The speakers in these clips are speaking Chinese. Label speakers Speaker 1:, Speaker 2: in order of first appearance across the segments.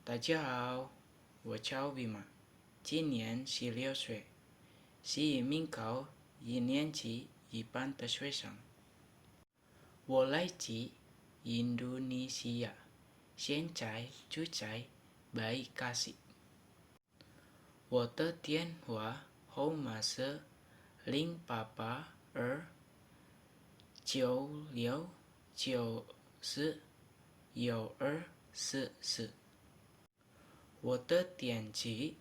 Speaker 1: 大家好，我叫维玛，今年16岁，是一名高一年级一班的学生。我来自印度尼西亚，现在住在巴卡西。我的电话号码是088-9694-1244。我的电子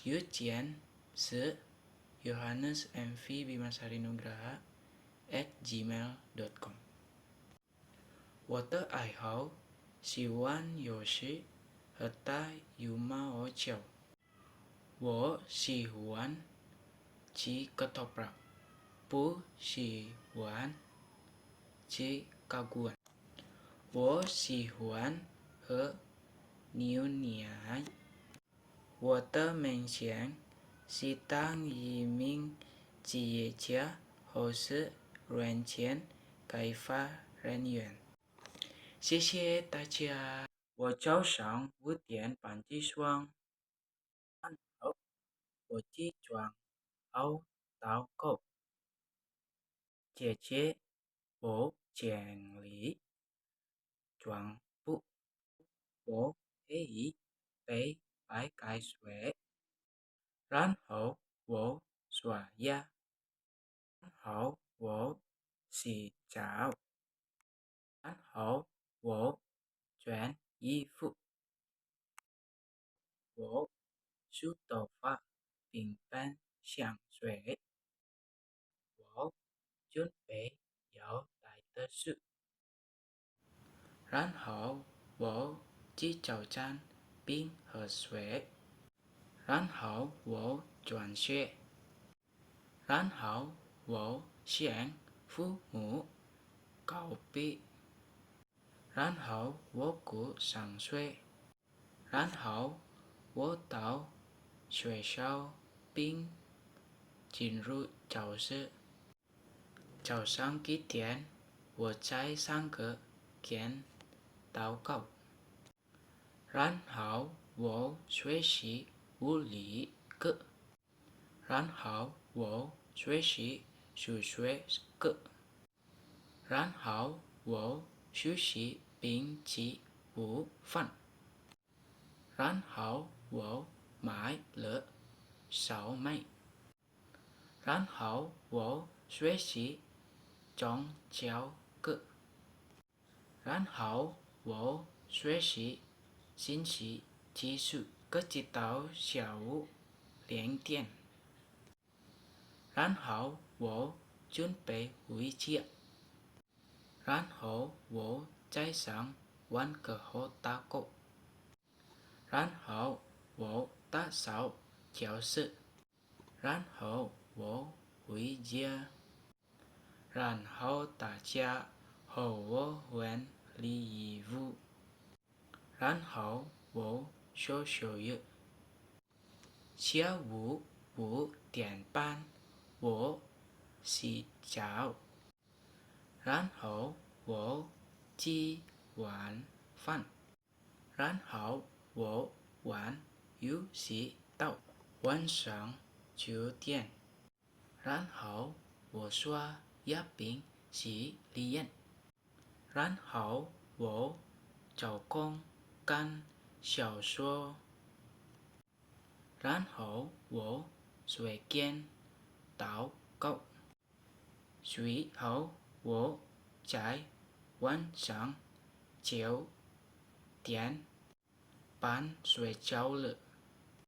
Speaker 1: 邮件是 yohannesmv.bimasarinnugraha@gmail.com。 我的爱好是玩游戏和打羽毛球。我喜欢吃ketoprak，不喜欢吃睾丸。我喜欢喝牛奶。我的梦想是当一名职业家或是软件开发人员。谢谢大家。我早上5点半起床，然后我起床后祷告，接着我整理床铺，我可以备白开水，然后我刷牙，然后我洗澡，然后我穿衣服，我梳头发并喷香水，我准备要带的书，然后我吃早餐并喝水，然后我转学，然后我向父母告别，然后我过上学，然后我到学校并进入教室。早上7点我在上课前祷告，然后我学习物理课，然后我学习数学课，然后我休息并吃午饭，然后我买了烧麦，然后我学习宗教课，然后我学习信息技术，直到下午2点，然后我准备回家，然后我在上完课后祷告，然后我打扫教室，然后我回家，然后大家和我玩礼物，然后我做作业。下午5点半我洗澡，然后我吃晚饭，然后我玩游戏到晚上9点，然后我刷牙并洗脸，然后我做工看小说，然后我睡前祷告，随后我在晚上9点半睡觉了。